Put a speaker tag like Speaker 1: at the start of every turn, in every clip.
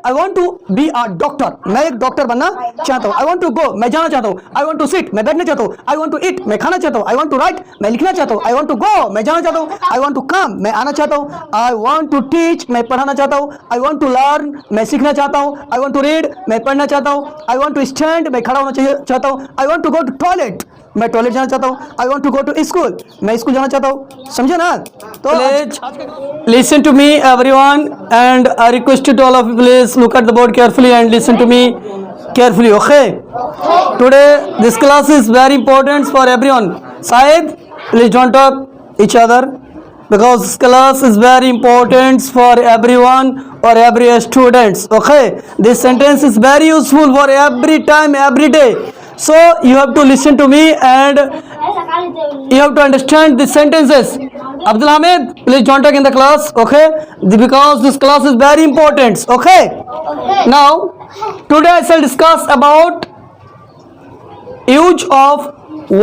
Speaker 1: I want to be a doctor, मैं एक doctor बनना चाहता हूँ। आई वॉन्ट टू गो, मैं जाना चाहता हूँ। आई वॉन्ट टू सिट, मैं बैठना चाहता हूँ। आई वॉन्ट टू ईट, मैं खाना चाहता हूँ। आई वॉन्ट टू राइट, मैं लिखना चाहता हूँ। आई वॉन्ट टू गो, मैं जाना चाहता हूँ। आई वॉन्ट टू कम, मैं आना चाहता हूँ। आई वॉन्ट टू टीच, मैं पढ़ाना चाहता हूँ। आई वॉन्ट टू लर्न, मैं सीखना चाहता हूँ। आई वॉन्ट टू रीड, मैं पढ़ना चाहता हूँ। आई वॉन्ट टू स्टैंड, मैं खड़ा होना चाहता हूँ। I want to go to toilet, मैं टॉयलेट जाना चाहता हूँ। I want to go to school, मैं स्कूल जाना चाहता हूँ। समझे ना? तो listen to me everyone and I request to all of you, please look at the board carefully and listen to me carefully. Okay, today this class is very important for everyone. Said, please don't talk each other because this class is very important for everyone or every students. Okay, this sentence is very useful for every time, every day. So you have to listen to me and you have to understand these sentences. Abdul Hamid, please don't talk in the class. Okay, because this class is very important. Okay, now today I shall discuss about use of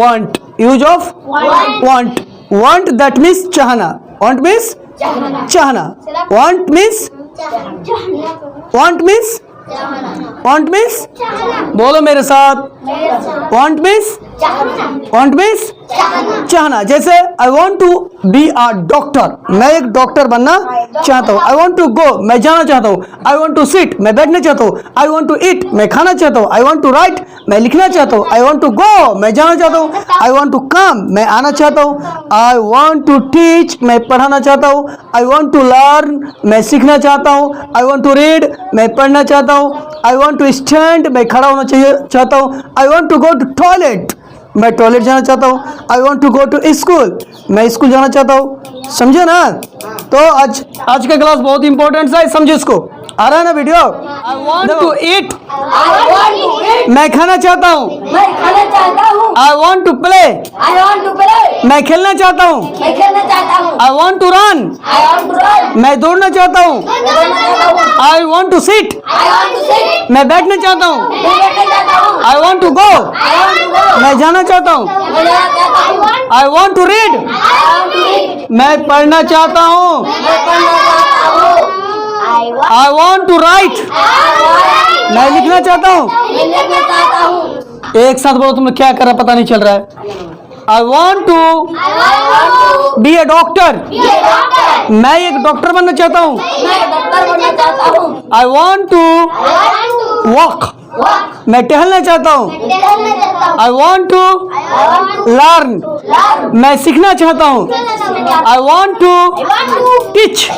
Speaker 1: want. Use of want. Want, that means chahna. Want means chahna. Want means want means want means बोलो मेरे साथ, want means चाहना। जैसे I want to be a doctor, मैं एक doctor बनना चाहता हूँ। आई वॉन्ट टू गो, मैं जाना चाहता हूँ। आई वॉन्ट टू सिट, मैं बैठना चाहता हूँ। आई वॉन्ट टू ईट, मैं खाना चाहता हूँ। आई वॉन्ट टू राइट, मैं लिखना चाहता हूँ। आई वॉन्ट टू गो, मैं जाना चाहता हूँ। आई वॉन्ट टू कम, मैं आना चाहता हूँ। आई वॉन्ट टू टीच, मैं पढ़ाना चाहता हूँ। आई वॉन्ट टू लर्न, मैं सीखना चाहता हूँ। आई वॉन्ट टू रीड, मैं पढ़ना चाहता हूँ। आई वॉन्ट टू स्टैंड, मैं खड़ा होना चाहता हूँ। I want to go to toilet, मैं टॉयलेट जाना चाहता हूँ। I want to go to school, मैं स्कूल जाना चाहता हूँ। समझे ना? तो आज का क्लास बहुत इंपॉर्टेंट है, समझो इसको। आ रहा है ना video? I want to eat, मैं खाना चाहता हूँ। आई वॉन्ट टू प्ले, मैं खेलना चाहता हूँ। आई वॉन्ट टू रन, मैं दौड़ना चाहता हूँ। आई वॉन्ट टू सिट, मैं बैठना चाहता हूँ। आई वॉन्ट टू गो, मैं जाना चाहता हूँ। आई वॉन्ट टू रीड, मैं पढ़ना चाहता हूँ। आई वॉन्ट टू राइट, मैं लिखना चाहता हूँ। एक साथ बोलो, तुमने क्या कर रहा पता नहीं चल रहा है। I want to be a doctor, मैं एक डॉक्टर बनना चाहता हूँ। आई वॉन्ट टू वॉक, मैं टहलना चाहता हूँ। आई वॉन्ट टू लर्न, मैं सीखना चाहता हूँ। आई वॉन्ट टू टीच,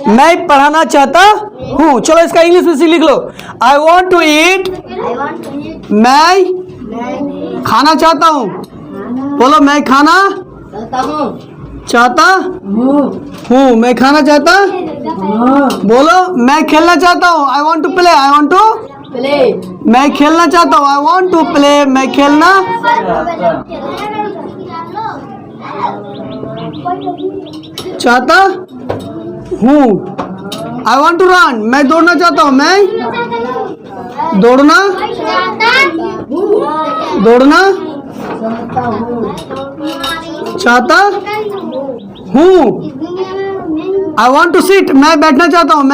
Speaker 1: मैं पढ़ाना चाहता हूँ। चलो इसका इंग्लिश में लिख लो। आई वॉन्ट टू ईट, मैं खाना चाहता हूँ। बोलो, मैं खाना चाहता हूँ। मैं खाना चाहता, बोलो, मैं खेलना चाहता हूँ। I want to play, I want to मैं खेलना चाहता हूँ। आई वॉन्ट टू प्ले, मैं खेलना चाहता हूँ। आई वॉन्ट टू रन, मैं दौड़ना चाहता हूँ। मैं दौड़ना चाहता हूँ। आई वॉन्ट टू सिट, मैं बैठना चाहता हूँ।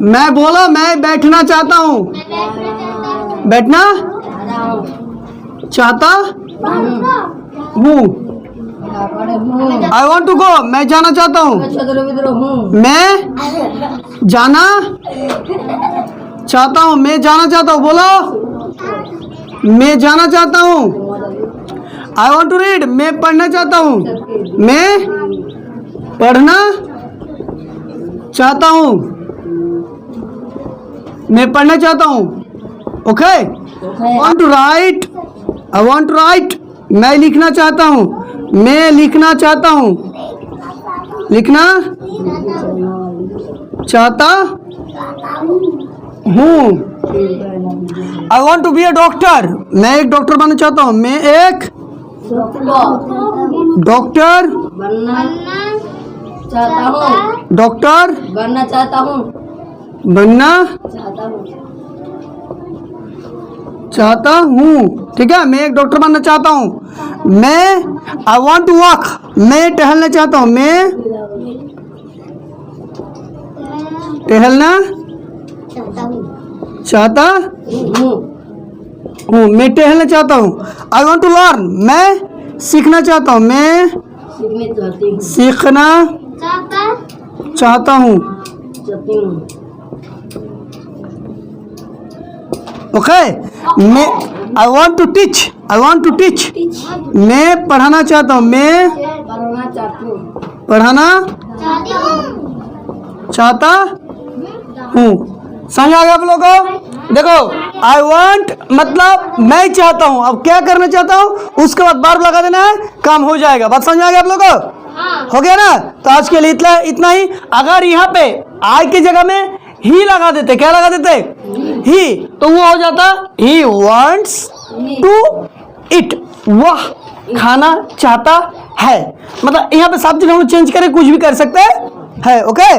Speaker 1: मैं बोला, मैं बैठना चाहता हूँ। बैठना चाहता हूँ। आई वॉन्ट टू गो, मैं जाना चाहता हूँ। मैं जाना चाहता हूँ। मैं जाना चाहता हूँ। बोलो, मैं जाना चाहता हूँ। आई वॉन्ट टू रीड, मैं पढ़ना चाहता हूँ। मैं पढ़ना चाहता हूँ। मैं पढ़ना चाहता हूँ। Okay. Want to write, I want to write, मैं लिखना चाहता हूँ। मैं लिखना चाहता हूँ। लिखना चाहता हूँ। I want to be a doctor, मैं एक डॉक्टर बनना चाहता हूँ। मैं एक डॉक्टर बनना चाहता हूँ। ठीक है, मैं एक डॉक्टर बनना चाहता हूँ। मैं आई वॉन्ट टू वॉक, मैं टहलना चाहता हूँ। मैं टहलना चाहता हूँ, मैं टहलना चाहता हूँ। आई वॉन्ट टू लर्न, मैं सीखना चाहता हूँ, मैं सीखना चाहता हूँ। ओके, मैं I want to teach, I want to teach, मैं पढ़ाना चाहता हूँ, मैं पढ़ाना चाहता हूँ। समझ आ गया आप लोगों को? देखो आई वांट मतलब मैं चाहता हूँ, अब क्या करना चाहता हूँ उसके बाद बार लगा देना है, काम हो जाएगा। बात समझ आ गया आप लोगों को? हो गया ना? तो आज के लिए इतना ही। अगर यहाँ पे आई की जगह में ही लगा देते, क्या लगा देते? ही, तो वो हो जाता ही वांट्स टू इट, वह खाना चाहता है। मतलब यहाँ पे सब्जेक्ट हम लोग चेंज करें, कुछ भी कर सकते हैं। ओके,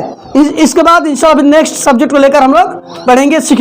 Speaker 1: इसके बाद इंशाल्लाह नेक्स्ट सब्जेक्ट को लेकर हम लोग पढ़ेंगे, सीखेंगे।